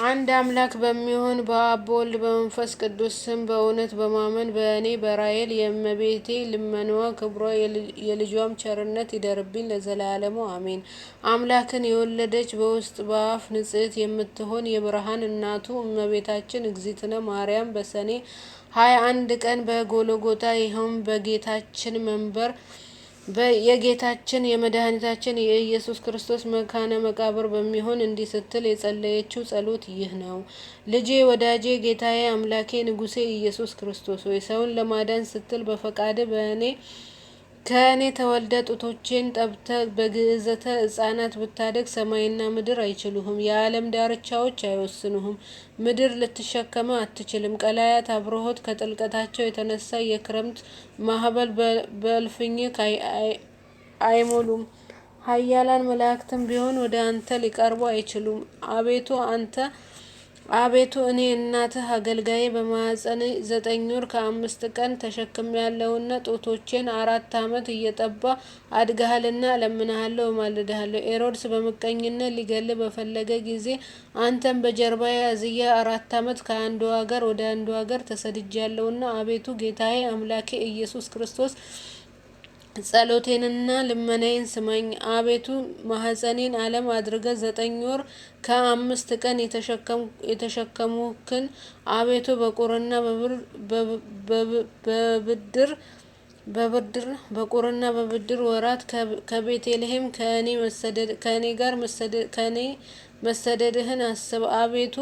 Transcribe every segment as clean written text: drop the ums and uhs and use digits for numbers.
አንድ አምላክ በሚሆን በአብ በወልድ በመንፈስ ቅዱስ ስም በእውነት በማመን በእኔ በራሔል የእመቤቴ ልመናዋ ክብሯ የልጇም ቸርነት ይደርብኝ ለዘላለሙ አሜን። አምላክን የወለደች በውስጥ በአፍ ንጽሕት የምትሆን የብርሃን እናቱ እመቤታችን እግዝእትነ ማርያም በሰኔ 21 ቀን በጎልጎታ ይኸውም በጌታችን መንበር የጌታችን የመድኃኒታችን የኢየሱስ ክርስቶስ መካነ መቃብር በሚሆን እንዲህ ስትል የጸለየችው ጸሎት ይህ ነው። ልጄ ወዳጄ ጌታዬ አምላኬ ንጉሴ ኢየሱስ ክርስቶስ ሆይ ሰውን ለማዳን ስትል በፈቃድ ከእኔ ተወልደ ጡቶቼን ጠብተ በግዕዘተ ሕፃናት ብታደግ ሰማይና ምድር አይችሉህም፣ የዓለም ዳርቻዎች አይወስኑህም። ምድር ልትሸከመ አትችልም። ቀላያት አብርሆት ከጥልቀታቸው የተነሳ የክረምት ማዕበል በእልፍኝህ አይሞሉም። ኃያላን መላእክትም ቢሆን ወደ አንተ ሊቀርቡ አይችሉም። አቤቱ እኔ እናትህ አገልጋዬ በማኅፀን 9 ወር ከ5 ቀን ተሸክሜያለሁና ጡቶቼን 4 ዓመት እየጠባ አድገሃልና እለምንሃለሁ እማልድሃለሁ። ሄሮድስ በምቀኝነት ሊገልህ በፈለገ ጊዜ አንተን በጀርባዬ አዝዬ 4 ዓመት ከአንዱ አገር ወደ አንዱ አገር ተሰድጃለሁና አቤቱ ጌታዬ አምላኬ ኢየሱስ ክርስቶስ ጸሎቴንና ልመናዬን ስማኝ። አቤቱ ማኅፀኔን ዓለም አድርገህ 9 ወር ከ5 ቀን የተሸከሙክን አቤቱ በቁርና በብድር ወራት ከቤተልሔም ከእኔ ጋር መሰደድህን አስብ። አቤቱ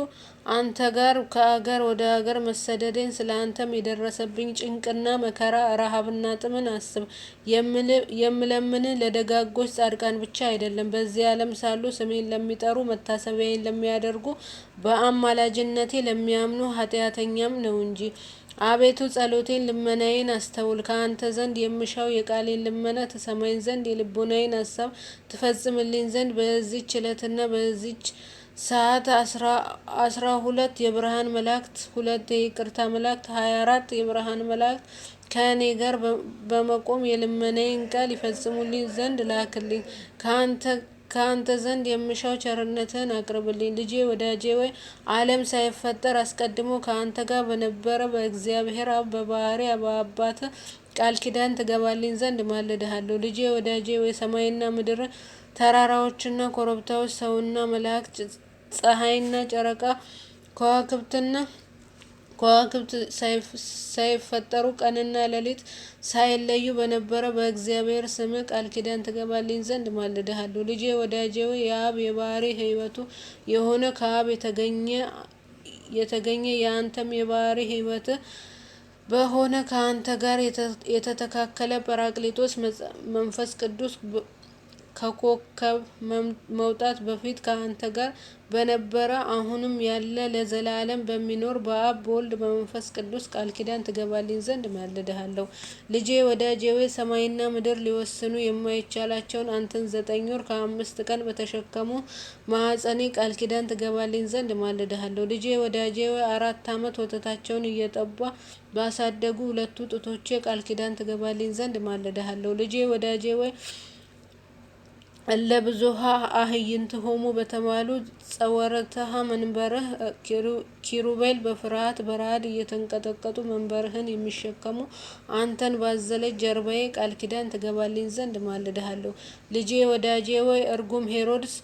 አንተ ጋር ከአገር ወደ አገር መሰደዴን ስለ አንተም የደረሰብኝ ጭንቅና መከራ ረሃብና ጥምን አስብ። የምለምንህ ለደጋጎች ጻድቃን ብቻ አይደለም፣ በዚህ ዓለም ሳሉ ስሜን ለሚጠሩ መታሰቢያዬን ለሚያደርጉ በአማላጅነቴ ለሚያምኑ ኃጢአተኛም ነው እንጂ። አቤቱ ጸሎቴን ልመናዬን አስተውል። ከአንተ ዘንድ የምሻው የቃሌን ልመና ትሰማኝ ዘንድ የልቡናዬን ሀሳብ ትፈጽምልኝ ዘንድ በዚች ዕለትና በዚች ሰዓት 12 የብርሃን መላእክት 2 የይቅርታ መላእክት 24 የብርሃን መላእክት ከእኔ ጋር በመቆም የልመናዬን ቃል ይፈጽሙልኝ ዘንድ ላክልኝ። ከአንተ ዘንድ የምሻው ቸርነትህን አቅርብልኝ። ልጄ ወዳጄ ወይ ዓለም ሳይፈጠር አስቀድሞ ከአንተ ጋር በነበረ በእግዚአብሔር አብ በባሕርይ በአባትህ ቃል ኪዳን ትገባልኝ ዘንድ እማልድሃለሁ። ልጄ ወዳጄ ወይ ሰማይና ምድር ተራራዎችና ኮረብታዎች ሰውና መላእክት ፀሐይና ጨረቃ ከዋክብት ሳይፈጠሩ ቀንና ሌሊት ሳይለዩ በነበረ በእግዚአብሔር ስምህ ቃል ኪዳን ትገባልኝ ዘንድ እማልድሃለሁ። ልጄ ወዳጄ ሆይ የአብ የባሕርይ ሕይወቱ የሆነ ከአብ የተገኘ የአንተም የባሕርይ ሕይወትህ በሆነ ከአንተ ጋር የተተካከለ ጰራቅሊጦስ መንፈስ ቅዱስ ከኮከብ መውጣት በፊት ከአንተ ጋር በነበረ አሁንም ያለ ለዘላለም በሚኖር በአብ በወልድ በመንፈስ ቅዱስ ቃል ኪዳን ትገባልኝ ዘንድ እማልድሃለሁ። ልጄ ወዳጄ ሆይ ሰማይና ምድር ሊወስኑ የማይቻላቸውን አንተን 9 ወር ከ5 ቀን በተሸከሙ ማኅፀኔ ቃል ኪዳን ትገባልኝ ዘንድ እማልድሃለሁ። ልጄ ወዳጄ ሆይ 4 ዓመት ወተታቸውን እየጠባ ባሳደጉ 2 ጡቶቼ ቃል ኪዳን ትገባልኝ ዘንድ እማልድሃለሁ። ልጄ ወዳጄ ሆይ እለ ብዙኃ አዕይንቲሆሙ በተባሉ ጸወረተሃ መንበርህ ኪሩቤል በፍርሃት በረዓድ እየተንቀጠቀጡ መንበርህን የሚሸከሙ አንተን ባዘለች ጀርባዬ ቃል ኪዳን ትገባልኝ ዘንድ እማልድሃለሁ። ልጄ ወዳጄ ሆይ እርጉም ሄሮድስ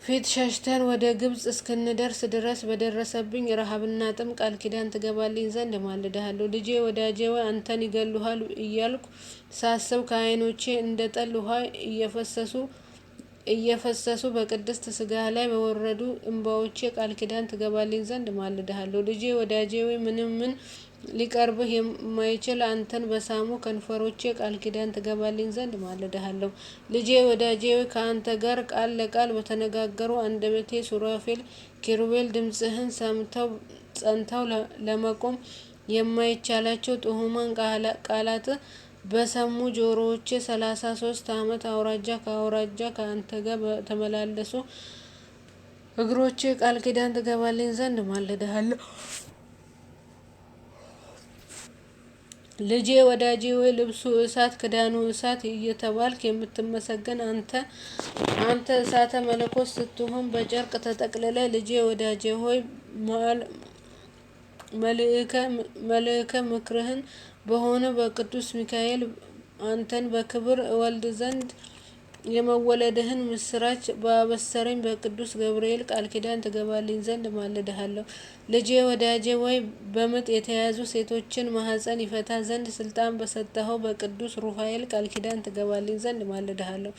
ፊት ሸሽተን ወደ ግብጽ እስክንደርስ ድረስ በደረሰብኝ ረሃብና ጥም ቃል ኪዳን ትገባልኝ ዘንድ እማልድሃለሁ። ልጄ ወዳጄ ሆይ አንተን ይገድሉሃል እያልኩ ሳስብ ከዓይኖቼ እንደ ጠል ውኃ እየፈሰሱ በቅድስት ሥጋህ ላይ በወረዱ እንባዎቼ ቃል ኪዳን ትገባልኝ ዘንድ እማልድሃለሁ። ልጄ ወዳጄ ሆይ ምን ሊቀርብህ የማይችል አንተን በሳሙ ከንፈሮቼ ቃል ኪዳን ትገባልኝ ዘንድ እማልድሃለሁ። ልጄ ወዳጄ ሆይ ከአንተ ጋር ቃል ለቃል በተነጋገሩ አንደበቴ ሱራፌል ኪሩቤል ድምፅህን ጸንተው ለመቆም የማይቻላቸው ጥዑማን ቃላት በሰሙ ጆሮዎቼ 33 ዓመት አውራጃ ከአውራጃ ከአንተ ጋር በተመላለሱ እግሮቼ ቃል ኪዳን ትገባልኝ ዘንድ እማልድሃለሁ። ልጄ ወዳጄ ሆይ ልብሱ እሳት ክዳኑ እሳት እየተባልክ የምትመሰገን አንተ እሳተ መለኮት ስትሆን በጨርቅ ተጠቅልለ ልጄ ወዳጄ ሆይ መልእከ ምክርህን በሆነ በቅዱስ ሚካኤል አንተን በክብር እወልድ ዘንድ የመወለድህን ምስራች ባበሰረኝ በቅዱስ ገብርኤል ቃል ኪዳን ትገባልኝ ዘንድ እማልድሃለሁ። ልጄ ወዳጄ ሆይ በምጥ የተያዙ ሴቶችን ማህፀን ይፈታ ዘንድ ስልጣን በሰጠኸው በቅዱስ ሩፋኤል ቃል ኪዳን ትገባልኝ ዘንድ እማልድሃለሁ።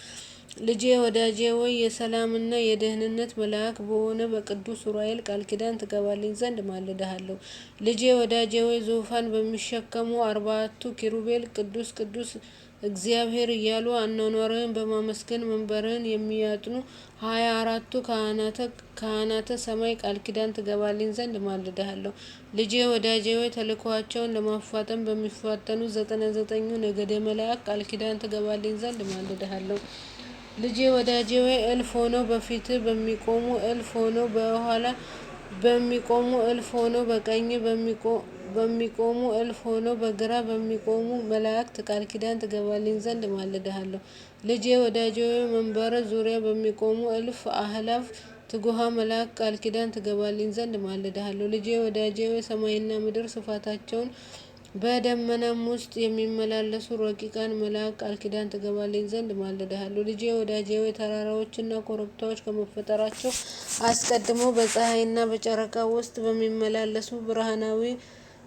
ልጄ ወዳጄ ሆይ የሰላምና የደህንነት መልአክ በሆነ በቅዱስ ኡራኤል ቃል ኪዳን ትገባልኝ ዘንድ እማልድሃለሁ። ልጄ ወዳጄ ሆይ ዙፋን በሚሸከሙ 4ቱ ኪሩቤል ቅዱስ ቅዱስ እግዚአብሔር እያሉ አኗኗርህን በማመስገን መንበርህን የሚያጥኑ 24ቱ ካህናተ ሰማይ ቃል ኪዳን ትገባልኝ ዘንድ እማልድሃለሁ። ልጄ ወዳጄ ሆይ ተልእኮአቸውን ለማፋጠን በሚፋጠኑ 99ኙ ነገደ መላእክት ቃል ኪዳን ትገባልኝ ዘንድ እማልድሃለሁ። ልጄ ወዳጄ ሆይ እልፍ ሆነው በፊትህ በሚቆሙ እልፍ ሆነው በኋላ በሚቆሙ እልፍ ሆነው በቀኝ በሚቆሙ እልፍ ሆነው በግራ በሚቆሙ መላእክት ቃል ኪዳን ትገባልኝ ዘንድ እማልድሃለሁ። ልጄ ወዳጄ ሆይ መንበረ ዙሪያ በሚቆሙ እልፍ አእላፍ ትጉሃን መላእክት ቃል ኪዳን ትገባልኝ ዘንድ እማልድሃለሁ። ልጄ ወዳጄ ሆይ ሰማይና ምድር ስፋታቸውን በደመናም ውስጥ የሚመላለሱ ረቂቃን መላእክት ቃል ኪዳን ትገባልኝ ዘንድ እማልድሃለሁ። ልጄ ወዳጄ ሆይ ተራራዎችና ኮረብታዎች ከመፈጠራቸው አስቀድሞ በፀሐይና በጨረቃ ውስጥ በሚመላለሱ ብርሃናዊ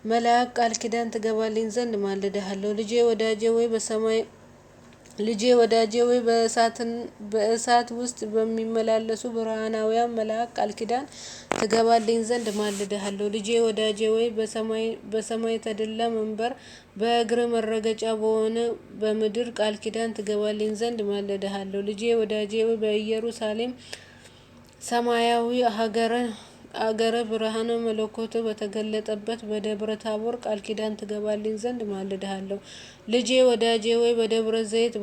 መላእክት ቃል ኪዳን ትገባልኝ ዘንድ እማልድሃለሁ። ልጄ ወዳጄ ሆይ በእሳት ውስጥ በሚመላለሱ ብርሃናውያን መላእክት ቃል ኪዳን ትገባልኝ ዘንድ እማልድሃለሁ። ልጄ ወዳጄ ሆይ በሰማይ ተድላ መንበር በእግር መረገጫ በሆነ በምድር ቃል ኪዳን ትገባልኝ ዘንድ እማልድሃለሁ። ልጄ ወዳጄ ሆይ በኢየሩሳሌም ሰማያዊ አገረ ብርሃነ መለኮት በተገለጠበት በደብረ ታቦር ቃል ኪዳን ትገባልኝ ዘንድ እማልድሃለሁ። ልጄ ወዳጄ ሆይ በደብረ ዘይት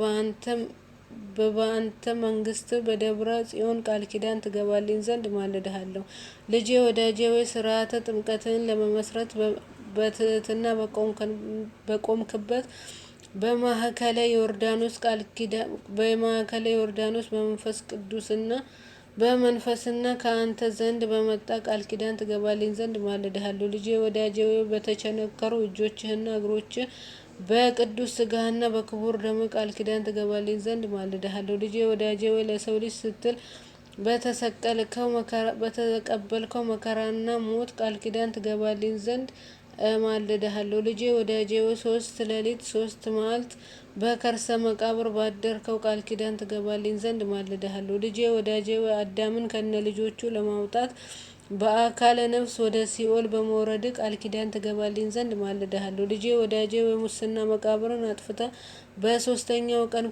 በአንተ መንግስት በደብረ ጽዮን ቃል ኪዳን ትገባልኝ ዘንድ እማልድሃለሁ። ልጄ ወዳጄ ሆይ ስርዓተ ጥምቀትህን ለመመስረት በትህትና በቆምክበት በማዕከለ ዮርዳኖስ በመንፈስና ከአንተ ዘንድ በመጣ ቃል ኪዳን ትገባልኝ ዘንድ እማልድሃለሁ። ልጄ ወዳጄ ሆይ በተቸነከሩ እጆችህና እግሮችህ በቅዱስ ስጋህና በክቡር ደምህ ቃል ኪዳን ትገባልኝ ዘንድ እማልድሃለሁ። ልጄ ወዳጄ ሆይ ለሰው ልጅ ስትል በተቀበልከው መከራና ሞት ቃል ኪዳን ትገባልኝ ዘንድ እማልድሃለሁ። ልጄ ወዳጄ ሆይ 3 ሌሊት 3 መዓልት በከርሰ መቃብር ባደርከው ቃል ኪዳን ትገባልኝ ዘንድ እማልድሃለሁ። ልጄ ወዳጄ ሆይ አዳምን ከነ ልጆቹ ለማውጣት በአካለ ነፍስ ወደ ሲኦል በመውረድ ቃል ኪዳን ትገባልኝ ዘንድ እማልድሃለሁ። ልጄ ወዳጄ ሆይ ሙስና መቃብርን አጥፍተህ በ3ኛው ቀን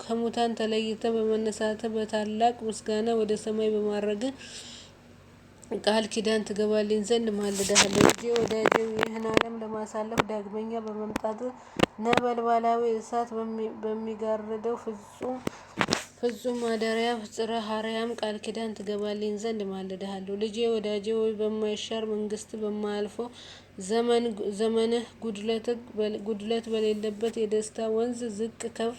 ከሙታን ተለይተህ በመነሳትህ በታላቅ ምስጋና ወደ ሰማይ በማዕረግህ ቃል ኪዳን ትገባልኝ ዘንድ እማልድሃለሁ። ልጄ ወዳጄ ሆይ ይህን ዓለም ለማሳለፍ ዳግመኛ በመምጣትህ ነበልባላዊ እሳት በሚጋርደው ፍጹም ማደሪያ ጽርሐ አርያም ቃል ኪዳን ትገባልኝ ዘንድ እማልድሃለሁ። ልጄ ወዳጄ ሆይ በማይሻር መንግስት በማያልፈው ዘመንህ ጉድለት በሌለበት የደስታ ወንዝ ዝቅ ከፍ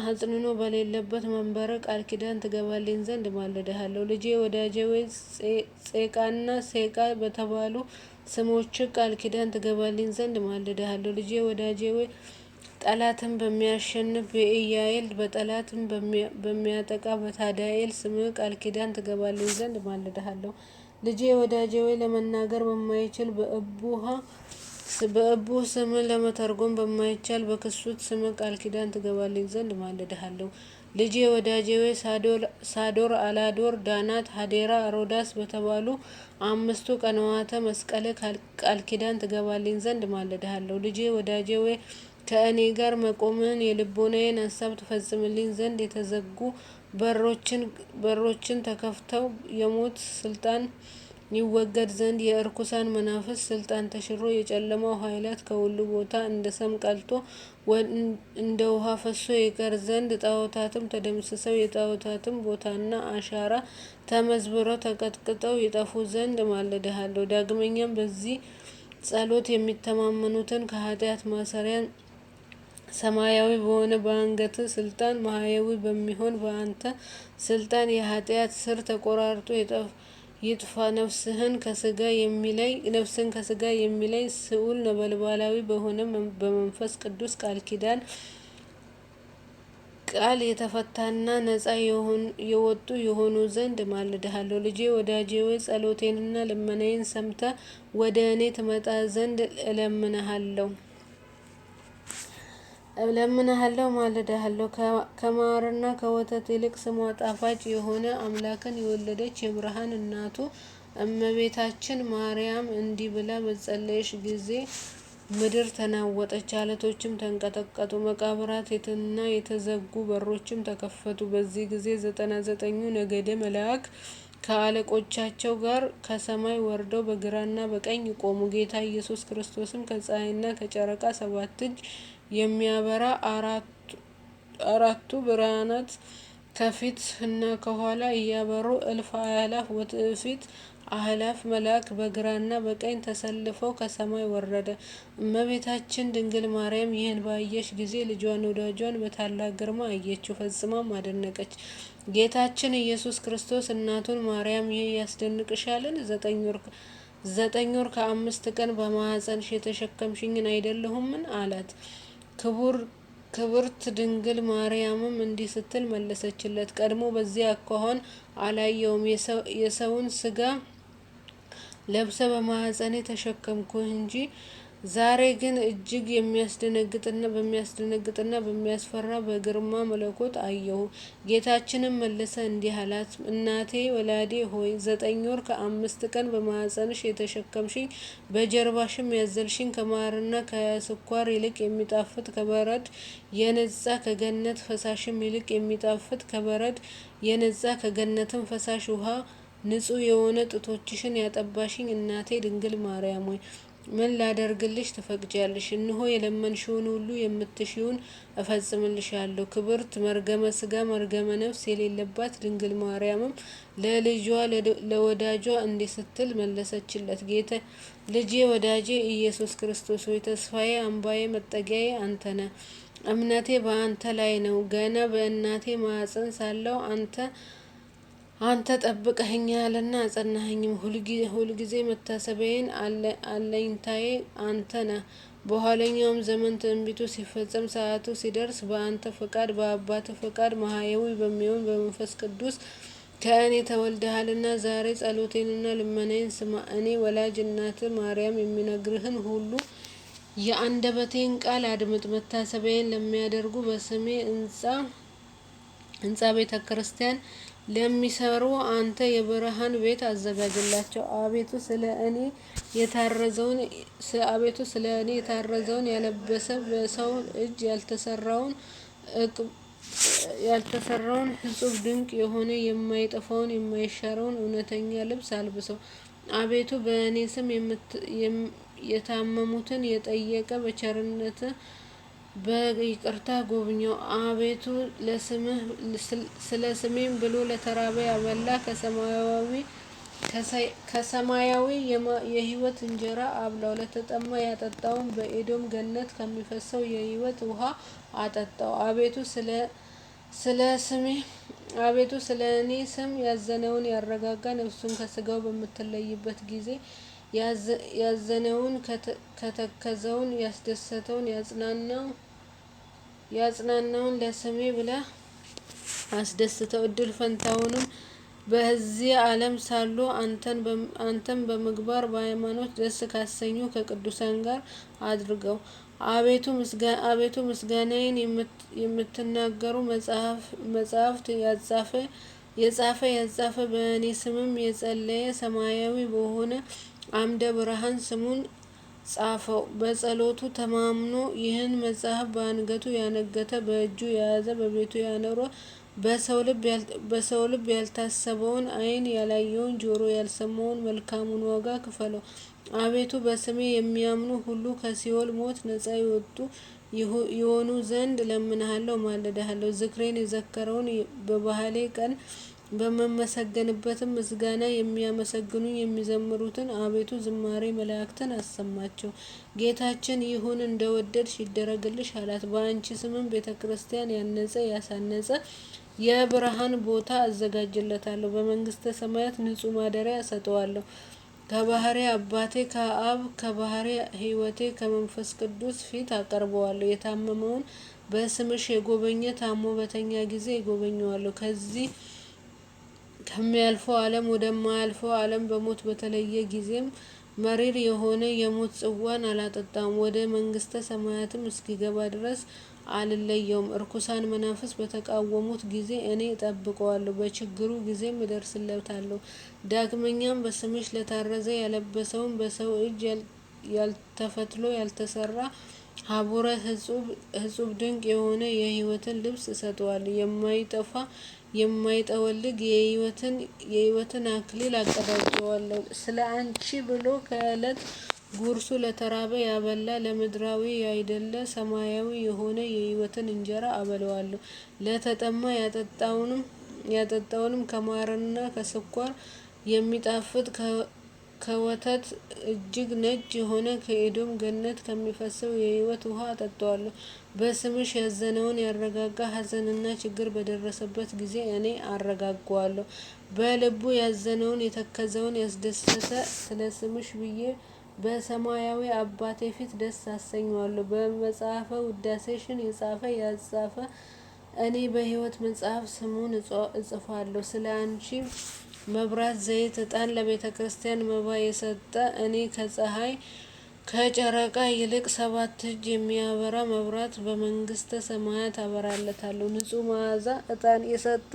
ሀጽንኖ በሌለበት መንበረ ቃል ኪዳን ትገባልኝ ዘንድ እማልድሃለሁ። ልጄ ወዳጄ ሆይ ጼቃና ሴቃ በተባሉ ስሞችህ ቃል ኪዳን ትገባልኝ ዘንድ እማልድሃለሁ። ልጄ ወዳጄ ሆይ ጠላትን በሚያሸንፍ በኢያኤል በጠላትን በሚያጠቃ በታዳኤል ስምህ ቃል ኪዳን ትገባልኝ ዘንድ እማልድሃለሁ። ልጄ ወዳጄ ሆይ ለመናገር በማይችል በእቡህ ስምህ ለመተርጎም በማይቻል በክሱት ስምህ ቃል ኪዳን ትገባልኝ ዘንድ እማልድሃለሁ። ልጄ ወዳጄ ሆይ ሳዶር አላዶር ዳናት ሀዴራ ሮዳስ በተባሉ 5ቱ ቀነዋተ መስቀልህ ቃል ኪዳን ትገባልኝ ዘንድ እማልድሃለሁ። ልጄ ወዳጄ ሆይ ከእኔ ጋር መቆምህን የልቦናዬን ሀሳብ ትፈጽምልኝ ዘንድ የተዘጉ በሮችን ተከፍተው የሞት ስልጣን ይወገድ ዘንድ የእርኩሳን መናፍስት ስልጣን ተሽሮ የጨለማው ኃይላት ከሁሉ ቦታ እንደ ሰም ቀልቶ እንደ ውሃ ፈሶ ይቀር ዘንድ ጣዖታትም ተደምስሰው የጣዖታትም ቦታና አሻራ ተመዝብረው ተቀጥቅጠው ይጠፉ ዘንድ እማልድሃለሁ። ዳግመኛም በዚህ ጸሎት የሚተማመኑትን ከኃጢአት ማሰሪያ ሰማያዊ በሆነ በአንገት ስልጣን ማህያዊ በሚሆን በአንተ ስልጣን የኃጢአት ስር ተቆራርጦ ይጥፋ። ነፍስን ከስጋ የሚለይ ስዑል ነበልባላዊ በሆነ በመንፈስ ቅዱስ ቃል የተፈታና ነጻ የወጡ የሆኑ ዘንድ እማልድሃለሁ። ልጄ ወዳጄ ሆይ ጸሎቴንና ልመናዬን ሰምተህ ወደ እኔ ትመጣ ዘንድ እለምንሃለሁ እማልድሃለሁ። ከማርና ከወተት ይልቅ ስሟ ጣፋጭ የሆነ አምላክን የወለደች የብርሃን እናቱ እመቤታችን ማርያም እንዲህ ብላ በጸለየች ጊዜ ምድር ተናወጠች፣ ዓለቶችም ተንቀጠቀጡ፣ መቃብራትና የተዘጉ በሮችም ተከፈቱ። በዚህ ጊዜ 99ኙ ነገደ መላእክት ከአለቆቻቸው ጋር ከሰማይ ወርደው በግራና በቀኝ ቆሙ። ጌታ ኢየሱስ ክርስቶስም ከፀሐይና ከጨረቃ 7 እጅ የሚያበራ አራቱ ብርሃናት ከፊት እና ከኋላ እያበሩ እልፍ አእላፍ ወትዕፊት አእላፍ መላእክት በግራና በቀኝ ተሰልፈው ከሰማይ ወረደ። እመቤታችን ድንግል ማርያም ይህን ባየች ጊዜ ልጇን ወዳጇን በታላቅ ግርማ አየችው፣ ፈጽማም አደነቀች። ጌታችን ኢየሱስ ክርስቶስ እናቱን ማርያም ይህ ያስደንቅሻልን? 9 ወር ከ5 ቀን በማኅፀንሽ የተሸከምሽኝን አይደለሁምን? አላት። ክብርት ድንግል ማርያምም እንዲህ ስትል መለሰችለት፣ ቀድሞ በዚህ አኳኋን አላየሁም። የሰውን ሥጋ ለብሰ በማኅፀኔ ተሸከምኩህ እንጂ። ዛሬ ግን እጅግ በሚያስደነግጥና በሚያስፈራ በግርማ መለኮት አየሁ። ጌታችንም መለሰ እንዲህ አላት፣ እናቴ ወላዴ ሆይ 9 ወር ከ5 ቀን በማኅፀንሽ የተሸከምሽኝ በጀርባሽም ያዘልሽኝ ከማርና ከስኳር ይልቅ የሚጣፍጥ ከበረድ የነጻ ከገነት ፈሳሽም ይልቅ የሚጣፍጥ ከበረድ የነጻ ከገነትም ፈሳሽ ውሃ ንጹሕ የሆነ ጡቶችሽን ያጠባሽኝ እናቴ ድንግል ማርያም ሆይ ምን ላደርግልሽ ትፈቅጃለሽ? እነሆ የለመንሽውን ሁሉ የምትሽውን እፈጽምልሻለሁ። ክብርት መርገመ ሥጋ መርገመ ነፍስ የሌለባት ድንግል ማርያምም ለልጇ ለወዳጇ እንዲህ ስትል መለሰችለት፣ ልጄ ወዳጄ ኢየሱስ ክርስቶስ ሆይ ተስፋዬ፣ አምባዬ፣ መጠጊያዬ አንተ ነህ። እምነቴ በአንተ ላይ ነው። ገና በእናቴ ማኅፀን ሳለሁ አንተ ጠብቀኸኛልና አጸናኸኝም። ሁልጊዜ መታሰቢያዬን አለኝታዬ አንተ ነህ። በኋለኛውም ዘመን ትንቢቱ ሲፈጸም ሰዓቱ ሲደርስ በአንተ ፈቃድ በአባትህ ፈቃድ ማህያዊ በሚሆን በመንፈስ ቅዱስ ከእኔ ተወልደሃልና ዛሬ ጸሎቴንና ልመናዬን ስማ። እኔ ወላጅ እናትህ ማርያም የሚነግርህን ሁሉ የአንደበቴን ቃል አድምጥ። መታሰቢያዬን ለሚያደርጉ በስሜ ሕንጻ ቤተ ክርስቲያን ለሚሰሩ አንተ የብርሃን ቤት አዘጋጅላቸው። አቤቱ ስለ እኔ የታረዘውን ያለበሰ በሰው እጅ ያልተሰራውን እጹብ ድንቅ የሆነ የማይጠፋውን የማይሻረውን እውነተኛ ልብስ አልብሰው። አቤቱ በእኔ ስም የታመሙትን የጠየቀ በቸርነት በይቅርታ ጎብኘው። አቤቱ ስለ ስሜም ብሎ ለተራበ ያበላ ከሰማያዊ የሕይወት እንጀራ አብላው። ለተጠማ ያጠጣውን በኤዶም ገነት ከሚፈሰው የሕይወት ውሃ አጠጣው። አቤቱ ስለ እኔ ስም ያዘነውን ያረጋጋ፣ ነፍሱን ከሥጋው በምትለይበት ጊዜ ያዘነውን ከተከዘውን ያስደሰተውን ያጽናናውን ለስሜ ብለህ አስደስተው። እድል ፈንታውንም በዚህ ዓለም ሳሉ አንተን በምግባር በሃይማኖት ደስ ካሰኙ ከቅዱሳን ጋር አድርገው። አቤቱ ምስጋናዬን የምትናገሩ መጻሕፍት ያጻፈ በእኔ ስምም የጸለየ ሰማያዊ በሆነ አምደ ብርሃን ስሙን ጻፈው። በጸሎቱ ተማምኖ ይህን መጽሐፍ በአንገቱ ያነገተ በእጁ የያዘ በቤቱ ያኖረ በሰው ልብ ያልታሰበውን ዓይን ያላየውን ጆሮ ያልሰማውን መልካሙን ዋጋ ክፈለው። አቤቱ በስሜ የሚያምኑ ሁሉ ከሲኦል ሞት ነጻ የወጡ ይሆኑ ዘንድ እለምንሃለሁ፣ እማልድሃለሁ። ዝክሬን የዘከረውን በባህሌ ቀን በመመሰገንበትም ምስጋና የሚያመሰግኑ የሚዘምሩትን አቤቱ ዝማሬ መላእክትን አሰማቸው። ጌታችን ይሁን እንደወደድሽ ይደረግልሽ አላት። በአንቺ ስምም ቤተክርስቲያን ያነጸ ያሳነጸ የብርሃን ቦታ አዘጋጅለታለሁ። በመንግስተ ሰማያት ንጹህ ማደሪያ እሰጠዋለሁ። ከባህሪ አባቴ ከአብ ከባህሪ ሕይወቴ ከመንፈስ ቅዱስ ፊት አቀርበዋለሁ። የታመመውን በስምሽ የጎበኘ ታሞ በተኛ ጊዜ ይጎበኘዋለሁ። ከዚህ ከሚያልፈው ዓለም ወደማያልፈው ዓለም በሞት በተለየ ጊዜም መሪር የሆነ የሞት ጽዋን አላጠጣም። ወደ መንግስተ ሰማያትም እስኪገባ ድረስ አልለየውም። እርኩሳን መናፍስ በተቃወሙት ጊዜ እኔ እጠብቀዋለሁ፣ በችግሩ ጊዜም እደርስለታለሁ። ዳግመኛም በስምሽ ለታረዘ ያለበሰውን በሰው እጅ ያልተፈትሎ ያልተሰራ ሀቡረ ህጹብ ድንቅ የሆነ የህይወትን ልብስ እሰጠዋለሁ። የማይጠፋ የማይጠወልግ የህይወትን አክሊል አቀዳጀዋለሁ። ስለ አንቺ ብሎ ከእለት ጉርሱ ለተራበ ያበላ ለምድራዊ ያይደለ ሰማያዊ የሆነ የህይወትን እንጀራ አበለዋለሁ። ለተጠማ ያጠጣውንም ከማርና ከስኳር የሚጣፍጥ ከወተት እጅግ ነጭ የሆነ ከኤዶም ገነት ከሚፈሰው የህይወት ውሃ አጠጣዋለሁ። በስምሽ ያዘነውን ያረጋጋ ሀዘንና ችግር በደረሰበት ጊዜ እኔ አረጋጋዋለሁ። በልቡ ያዘነውን የተከዘውን ያስደሰተ ስለ ስምሽ ብዬ በሰማያዊ አባቴ ፊት ደስ አሰኘዋለሁ። በመጽሐፈ ውዳሴሽን የጻፈ ያጻፈ እኔ በህይወት መጽሐፍ ስሙን እጽፋለሁ። ስለ አንቺ መብራት ዘይት ዕጣን ለቤተ ክርስቲያን መባ የሰጠ እኔ ከፀሐይ ከጨረቃ ይልቅ 7 እጅ የሚያበራ መብራት በመንግስተ ሰማያት አበራለታለሁ። ንጹህ መዓዛ ዕጣን የሰጠ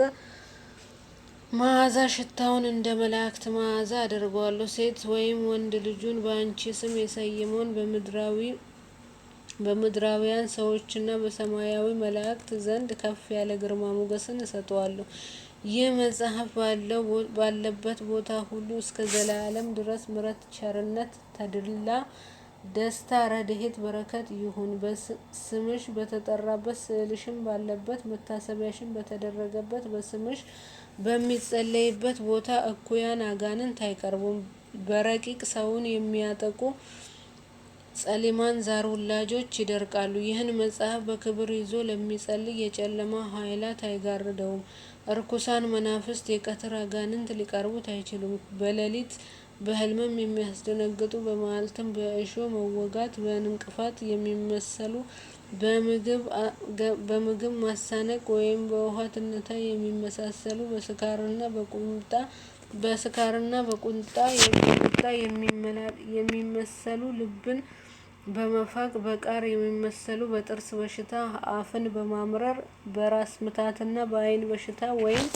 መዓዛ ሽታውን እንደ መላእክት መዓዛ አደርገዋለሁ። ሴት ወይም ወንድ ልጁን በአንቺ ስም የሰየመውን በምድራውያን ሰዎችና በሰማያዊ መላእክት ዘንድ ከፍ ያለ ግርማ ሞገስን እሰጠዋለሁ። ይህ መጽሐፍ ባለበት ቦታ ሁሉ እስከ ዘላለም ድረስ ምሕረት፣ ቸርነት፣ ተድላ፣ ደስታ፣ ረድኤት፣ በረከት ይሁን። ስምሽ በተጠራበት ስዕልሽም ባለበት መታሰቢያሽን በተደረገበት በስምሽ በሚጸለይበት ቦታ እኩያን አጋንንት አይቀርቡም። በረቂቅ ሰውን የሚያጠቁ ጸሊማን ዛር ውላጆች ይደርቃሉ። ይህን መጽሐፍ በክብር ይዞ ለሚጸልይ የጨለማ ኃይላት አይጋርደውም። እርኩሳን መናፍስት የቀትር አጋንንት ሊቀርቡት አይችሉም። በሌሊት በህልምም የሚያስደነግጡ በመዓልትም በእሾህ መወጋት በእንቅፋት የሚመሰሉ በምግብ ማሳነቅ ወይም በውሃ ትንታ የሚመሳሰሉ በስካርና በቁንጣ የሚመሰሉ ልብን በመፋቅ በቃር የሚመሰሉ በጥርስ በሽታ አፍን በማምረር በራስ ምታትና በአይን በሽታ ወይም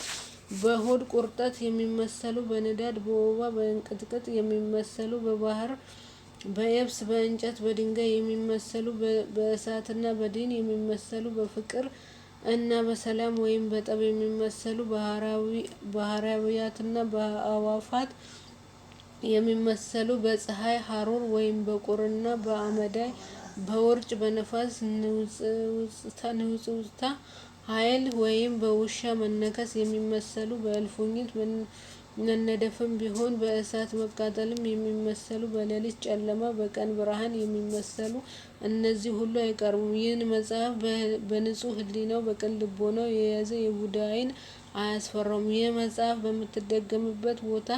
በሆድ ቁርጠት የሚመሰሉ በንዳድ በወባ በእንቅጥቅጥ የሚመሰሉ በባህር በየብስ በእንጨት በድንጋይ የሚመሰሉ በእሳትና በዲን የሚመሰሉ በፍቅር እና በሰላም ወይም በጠብ የሚመሰሉ በሐራዊያትና በአዋፋት የሚመሰሉ በፀሐይ ሐሩር ወይም በቁርና በአመዳይ በውርጭ በነፋስ ንውጽውጽታ ኃይል ወይም በውሻ መነከስ የሚመሰሉ በእልፉኝት መነደፍም ቢሆን በእሳት መቃጠልም የሚመሰሉ በሌሊት ጨለማ በቀን ብርሃን የሚመሰሉ እነዚህ ሁሉ አይቀርቡም። ይህን መጽሐፍ በንጹህ ሕሊናው በቅን ልቦናው የያዘ የቡዳ ዓይን አያስፈራውም። ይህ መጽሐፍ በምትደገምበት ቦታ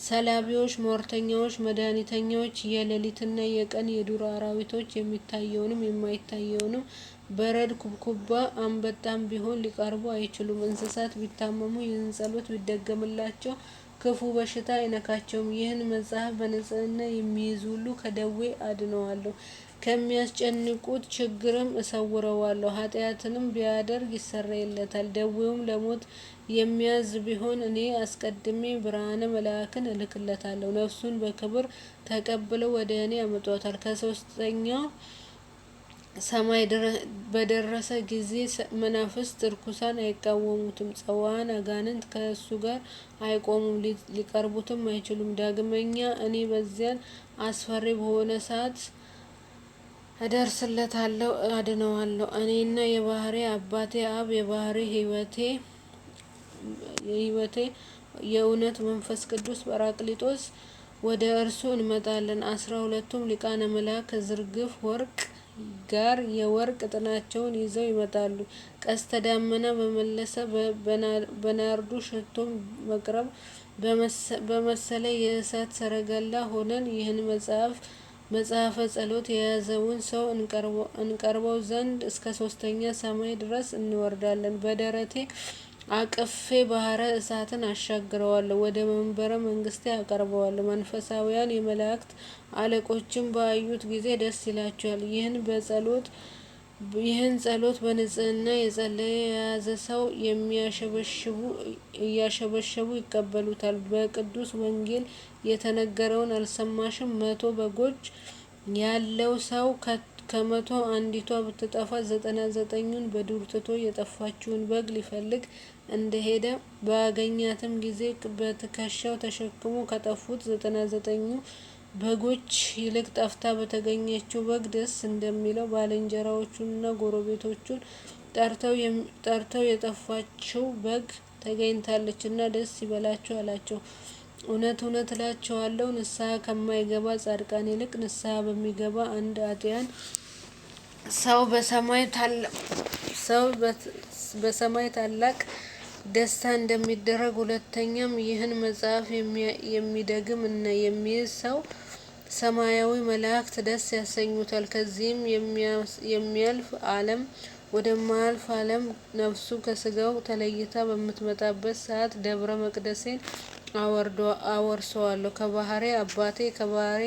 ሰላቢዎች፣ ሟርተኛዎች፣ መድኃኒተኞች፣ የሌሊትና የቀን የዱር አራዊቶች የሚታየውንም የማይታየውንም በረድ፣ ኩብኩባ፣ አንበጣም ቢሆን ሊቀርቡ አይችሉም። እንስሳት ቢታመሙ ይህን ጸሎት ቢደገምላቸው ክፉ በሽታ አይነካቸውም። ይህን መጽሐፍ በንጽህና የሚይዝ ሁሉ ከደዌ አድነዋለሁ፣ ከሚያስጨንቁት ችግርም እሰውረዋለሁ። ኃጢአትንም ቢያደርግ ይሰረይለታል። ደዌውም ለሞት የሚያዝ ቢሆን እኔ አስቀድሜ ብርሃነ መላእክትን እልክለታለሁ። ነፍሱን በክብር ተቀብለው ወደ እኔ ያመጧታል። ከ3ኛው ሰማይ በደረሰ ጊዜ መናፍስት ርኩሳን አይቃወሙትም። ጽዋዓን አጋንንት ከእሱ ጋር አይቆሙም፣ ሊቀርቡትም አይችሉም። ዳግመኛ እኔ በዚያን አስፈሪ በሆነ ሰዓት እደርስለታለሁ፣ አድነዋለሁ። እኔና የባህሪ አባቴ አብ የባህሪ ሕይወቴ የእውነት መንፈስ ቅዱስ ጰራቅሊጦስ ወደ እርሱ እንመጣለን። 12ቱም ሊቃነ መላእክት ከዝርግፍ ወርቅ ጋር የወርቅ ጥናቸውን ይዘው ይመጣሉ። ቀስተ ደመና በመለሰ በናርዱ ሽቶ መቅረብ በመሰለ የእሳት ሰረገላ ሆነን ይህን መጽሐፈ ጸሎት የያዘውን ሰው እንቀርበው ዘንድ እስከ 3ኛ ሰማይ ድረስ እንወርዳለን። በደረቴ አቅፌ ባህረ እሳትን አሻግረዋለሁ፣ ወደ መንበረ መንግስቴ አቀርበዋለሁ። መንፈሳውያን የመላእክት አለቆችም ባዩት ጊዜ ደስ ይላቸዋል። ይህን ጸሎት በንጽህና የጸለየ የያዘ ሰው እያሸበሸቡ ይቀበሉታል። በቅዱስ ወንጌል የተነገረውን አልሰማሽም? 100 በጎች ያለው ሰው ከ100 አንዲቷ ብትጠፋ 99ኙን በዱር ትቶ የጠፋችውን በግ ሊፈልግ እንደሄደ ባገኛትም ጊዜ በትከሻው ተሸክሞ ከጠፉት 99ኙ በጎች ይልቅ ጠፍታ በተገኘችው በግ ደስ እንደሚለው ባልንጀራዎቹንና ጎረቤቶቹን ጠርተው የጠፋችው በግ ተገኝታለችና ደስ ይበላችሁ አላቸው። እውነት እውነት እላችኋለሁ ንስሐ ከማይገባ ጻድቃን ይልቅ ንስሐ በሚገባ አንድ ኃጥአን ሰው በሰማይ ታላቅ ደስታ እንደሚደረግ፣ ሁለተኛም ይህን መጽሐፍ የሚደግም እና የሚይዝ ሰው ሰማያዊ መላእክት ደስ ያሰኙታል። ከዚህም የሚያልፍ ዓለም ወደማያልፍ ዓለም ነፍሱ ከስጋው ተለይታ በምትመጣበት ሰዓት ደብረ መቅደሴን አወርሰዋለሁ። ከባህሬ አባቴ ከባህሬ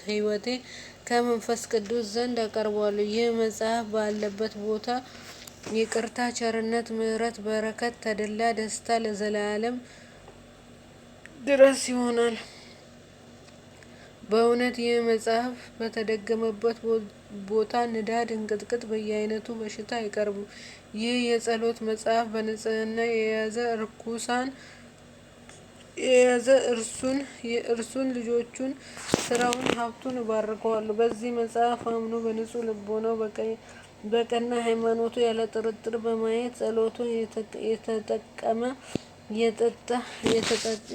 ሕይወቴ ከመንፈስ ቅዱስ ዘንድ አቀርበዋለሁ። ይህ መጽሐፍ ባለበት ቦታ ይቅርታ፣ ቸርነት፣ ምሕረት፣ በረከት፣ ተድላ፣ ደስታ ለዘላለም ድረስ ይሆናል። በእውነት ይህ መጽሐፍ በተደገመበት ቦታ ንዳድ፣ እንቅጥቅጥ፣ በየአይነቱ በሽታ አይቀርም። ይህ የጸሎት መጽሐፍ በንጽህና የያዘ እርሱን፣ ልጆቹን፣ ስራውን፣ ሀብቱን እባርከዋለሁ። በዚህ መጽሐፍ አምኖ በንጹህ ልቦናው በቀና ሃይማኖቱ ያለ ጥርጥር በማየት ጸሎቱን የተጠቀመ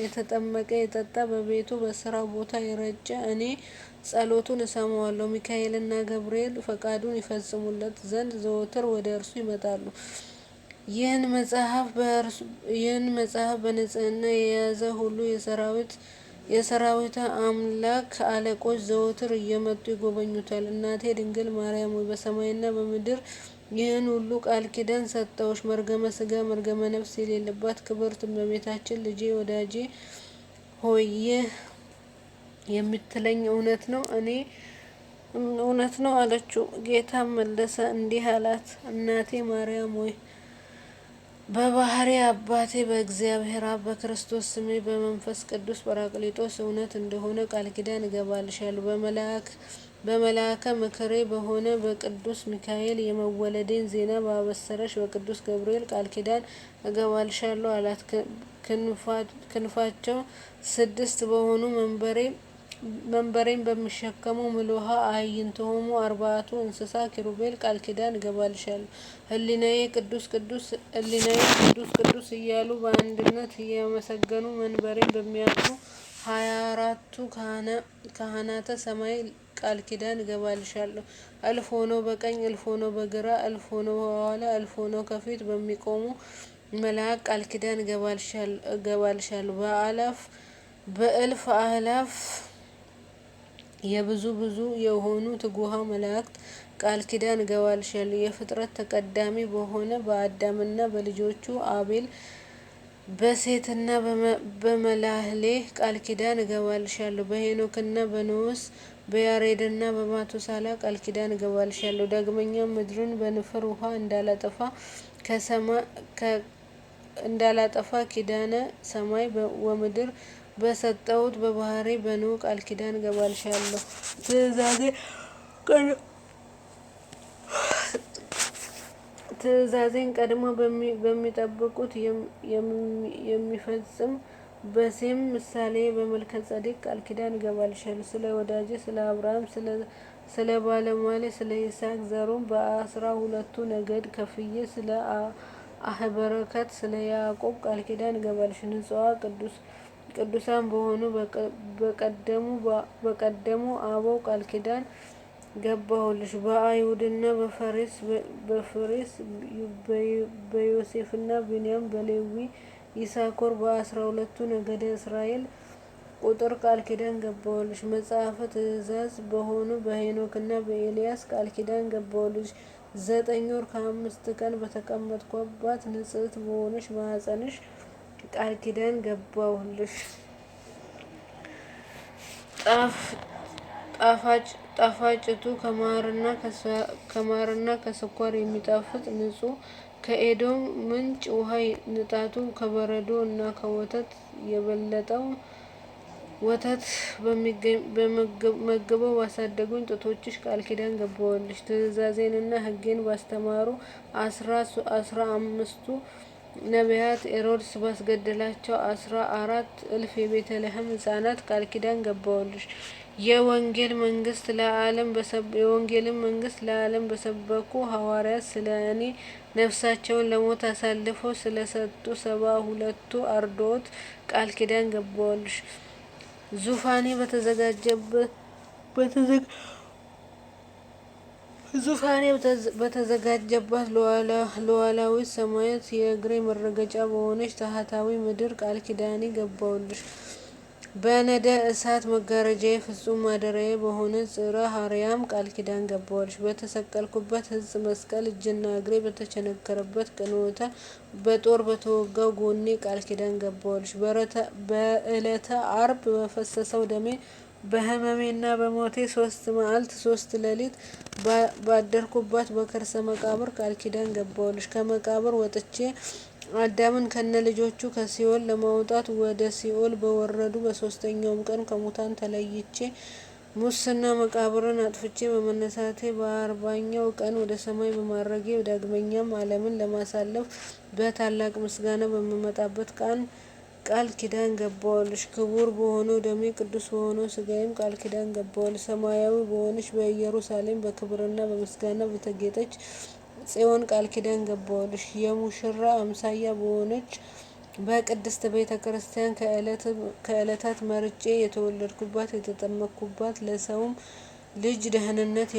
የተጠመቀ የጠጣ በቤቱ በስራው ቦታ የረጨ እኔ ጸሎቱን እሰማዋለሁ። ሚካኤልና ገብርኤል ፈቃዱን ይፈጽሙለት ዘንድ ዘወትር ወደ እርሱ ይመጣሉ። ይህን መጽሐፍ በንጽህና የያዘ ሁሉ የሰራዊት አምላክ አለቆች ዘወትር እየመጡ ይጎበኙታል። እናቴ ድንግል ማርያም ሆይ በሰማይና በምድር ይህን ሁሉ ቃል ኪዳን ሰጠሁሽ። መርገመ ስጋ መርገመ ነፍስ የሌለባት ክብርት እመቤታችን ልጄ ወዳጄ ሆይ ይህ የምትለኝ እውነት ነው? እኔ እውነት ነው አለችው። ጌታም መለሰ እንዲህ አላት፣ እናቴ ማርያም ሆይ በባህሪ አባቴ በእግዚአብሔር አብ በክርስቶስ ስሜ በመንፈስ ቅዱስ ጰራቅሊጦስ እውነት እንደሆነ ቃል ኪዳን እገባልሻለሁ። በመልአከ ምክሬ በሆነ በቅዱስ ሚካኤል የመወለዴን ዜና ባበሰረሽ በቅዱስ ገብርኤል ቃል ኪዳን እገባልሻለሁ አላት። ክንፋቸው 6 በሆኑ መንበሬን በሚሸከሙ ምሉዐ አዕይንቲሆሙ 4ቱ እንስሳ ኪሩቤል ቃል ኪዳን እገባልሻለሁ። ሕሊናዬ ቅዱስ ቅዱስ ቅዱስ እያሉ በአንድነት እያመሰገኑ መንበሬን በሚያጥኑ 24ቱ ካህናተ ሰማይ ቃል ኪዳን እገባልሻለሁ። እልፍ ሆነው በቀኝ፣ እልፍ ሆነው በግራ፣ እልፍ ሆነው በኋላ፣ እልፍ ሆነው ከፊት በሚቆሙ መላእክት ቃል ኪዳን እገባልሻለሁ። በእልፍ አእላፍ የብዙ የሆኑ ትጉሃን መላእክት ቃል ኪዳን እገባልሻለሁ። የፍጥረት ተቀዳሚ በሆነ በአዳምና በልጆቹ አቤል በሴትና በመላህሌ ቃል ኪዳን እገባልሻለሁ። በሄኖክና በኖስ በያሬድና በማቱሳላ ቃል ኪዳን እገባልሻለሁ። ዳግመኛም ምድርን በንፍር ውሃ እንዳላጠፋ ኪዳነ ሰማይ ወምድር በሰጠሁት በባህሬ በኖህ ቃል ኪዳን እገባልሻለሁ። ትእዛዜን ቀድሞ በሚጠብቁት የሚፈጽም በሴም ምሳሌ በመልከ-ጼዴቅ ቃል ኪዳን እገባልሻለሁ። ስለ ወዳጄ ስለ አብርሃም ስለ ባለሟሌ ስለ ይስሐቅ ዘሩን በ12 ነገድ ከፍዬ ስለ በረከት ስለ ያዕቆብ ቃል ኪዳን ገባልሽ። ንጹዋ ቅዱሳን በሆኑ በቀደሙ አበው ቃል ኪዳን ገባሁልሽ። በአይሁድና በፈሬስ በዮሴፍና ቢንያም በሌዊ ይሳኮር በ12ቱ ነገደ እስራኤል ቁጥር ቃል ኪዳን ገባሁልሽ። መጽሐፈ ትእዛዝ በሆኑ በሄኖክና በኤልያስ ቃል ኪዳን ገባሁልሽ። 9 ወር ከ5 ቀን በተቀመጥኩባት ንጽሕት በሆነች ማኅፀንሽ ቃል ኪዳን ገባሁልሽ። ጣፋጭቱ ከማርና ከስኳር የሚጣፍጥ ንጹሕ ከኤዶም ምንጭ ውሃ ንጣቱ ከበረዶ እና ከወተት የበለጠው ወተት መግበው ባሳደጉኝ ጡቶችሽ ቃል ኪዳን ገባሁልሽ። ትእዛዜንና ሕጌን ባስተማሩ 15ቱ ነቢያት ሄሮድስ ባስገደላቸው 14,000 የቤተልሔም ሕፃናት ቃል ኪዳን ገባሁልሽ። የወንጌልን መንግሥት ለዓለም በሰበኩ ሐዋርያት ስለ እኔ ነፍሳቸውን ለሞት አሳልፈው ስለ ሰጡ 72ቱ አርድእት ቃል ኪዳን ገባሁልሽ። ዙፋኔ በተዘጋጀባት ሉዓላዊት ሰማያት የእግሬ መረገጫ በሆነች ታሕታዊ ምድር ቃል ኪዳኔ ገባሁልሽ። በነደ እሳት መጋረጃዬ ፍጹም ማደሪያዬ በሆነ ጽርሐ አርያም ቃል ኪዳን ገባሁልሽ። በተሰቀልኩበት ዕፀ መስቀል እጅና እግሬ በተቸነከረበት ቅንዋተ በጦር በተወጋው ጎኔ ቃል ኪዳን ገባሁልሽ። በዕለተ ዓርብ በፈሰሰው ደሜ በሕመሜና በሞቴ 3 መዓልት 3 ሌሊት ባደርኩባት በከርሰ መቃብር ቃል ኪዳን ገባሁልሽ። ከመቃብር ወጥቼ አዳምን ከነልጆቹ ከሲኦል ለማውጣት ወደ ሲኦል በወረዱ በ3ኛው ቀን ከሙታን ተለይቼ ሙስና መቃብርን አጥፍቼ በመነሳቴ በ40ኛው ቀን ወደ ሰማይ በማዕረጌ ዳግመኛም ዓለምን ለማሳለፍ በታላቅ ምስጋና በምመጣበት ቃል ኪዳን ገባሁልሽ። ክቡር በሆነው ደሜ ቅዱስ በሆነው ሥጋዬም ቃል ኪዳን ገባሁልሽ። ሰማያዊ በሆነች በኢየሩሳሌም በክብርና በምስጋና በተጌጠች ጽዮን ቃል ኪዳን ገባሁልሽ። የሙሽራ አምሳያ በሆነች በቅድስት ቤተ ክርስቲያን ከዕለታት መርጬ የተወለድኩባት የተጠመቅኩባት ለሰውም ልጅ ደህንነት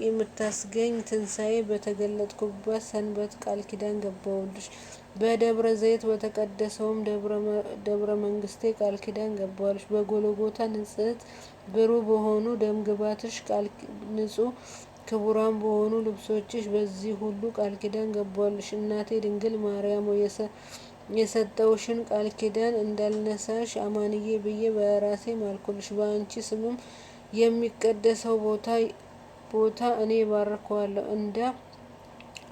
የምታስገኝ ትንሣኤ በተገለጥኩባት ሰንበት ቃል ኪዳን ገባሁልሽ። በደብረ ዘይት በተቀደሰውም ደብረ መንግሥቴ ቃል ኪዳን ገባሁልሽ። በጎልጎታ ንጽሕት ብሩህ በሆኑ ደምግባትሽ ንጹሕ ክቡራን በሆኑ ልብሶችሽ በዚህ ሁሉ ቃል ኪዳን ገባሁልሽ። እናቴ ድንግል ማርያም የሰጠውሽን ቃል ኪዳን እንዳልነሳሽ አማንዬ ብዬ በራሴ ማልኩልሽ። በአንቺ ስምም የሚቀደሰው ቦታ እኔ ባርከዋለሁ፣ እንደ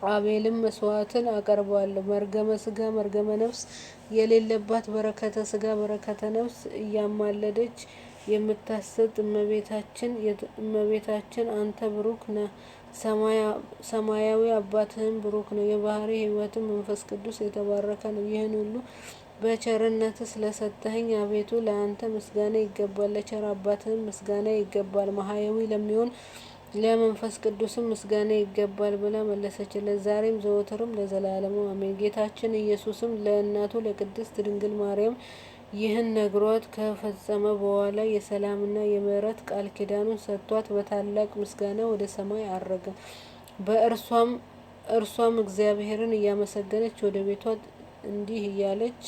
አቤልም መስዋዕትን አቀርባለሁ። መርገመ ሥጋ መርገመ ነፍስ የሌለባት በረከተ ሥጋ በረከተ ነፍስ እያማለደች የምታሰጥ እመቤታችን አንተ ብሩክ ነህ፣ ሰማያዊ አባትህም ብሩክ ነው፣ የባሕርይ ሕይወትም መንፈስ ቅዱስ የተባረከ ነው። ይህን ሁሉ በቸርነትህ ስለሰጠኸኝ አቤቱ ለአንተ ምስጋና ይገባል፣ ለቸር አባትህም ምስጋና ይገባል፣ ማህያዊ ለሚሆን ለመንፈስ ቅዱስም ምስጋና ይገባል ብላ መለሰችለት። ዛሬም ዘወትርም ለዘላለሙ አሜን። ጌታችን ኢየሱስም ለእናቱ ለቅድስት ድንግል ማርያም ይህን ነግሯት ከፈጸመ በኋላ የሰላምና የምሕረት ቃል ኪዳኑን ሰጥቷት በታላቅ ምስጋና ወደ ሰማይ አረገ። እርሷም እግዚአብሔርን እያመሰገነች ወደ ቤቷ እንዲህ እያለች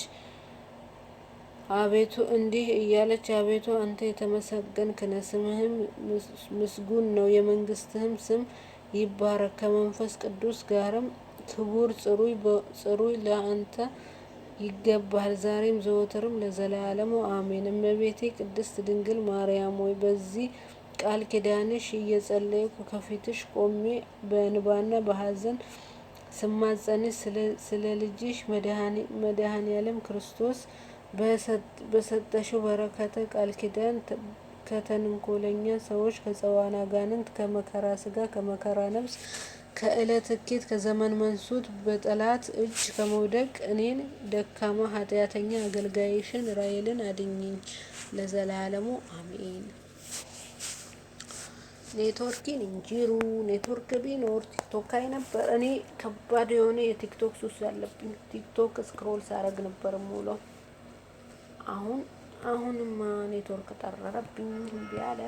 አቤቱ አንተ የተመሰገንክ ነህ፣ ስምህም ምስጉን ነው፣ የመንግስትህም ስም ይባረክ፣ ከመንፈስ ቅዱስ ጋርም ክቡር ጽሩይ ለአንተ ይገባል፣ ዛሬም ዘወትርም ለዘላለሙ አሜን። እመቤቴ ቅድስት ድንግል ማርያም ሆይ በዚህ ቃል ኪዳንሽ እየጸለይኩ ከፊትሽ ቆሜ በእንባና በሐዘን ስማጸንሽ ስለ ልጅሽ መድኃኔዓለም ክርስቶስ በሰጠሽው በረከተ ቃል ኪዳን ከተንኮለኛ ሰዎች፣ ከጽዋና አጋንንት፣ ከመከራ ሥጋ ከመከራ ነፍስ፣ ከዕለት እኬት ከዘመን መንሱት በጠላት እጅ ከመውደቅ እኔን ደካማ ኃጢአተኛ አገልጋይሽን ራሔልን አድኝኝ ለዘላለሙ አሜን። ኔትወርኪን እንጂሩ ኔትወርክ ቢኖር ቲክቶክ አይ ነበር። እኔ ከባድ የሆነ የቲክቶክ ሱስ ያለብኝ ቲክቶክ ስክሮል ሳረግ ነበር የምውለው። አሁንማ ኔትወርክ ጠረረብኝ እምቢ አለ።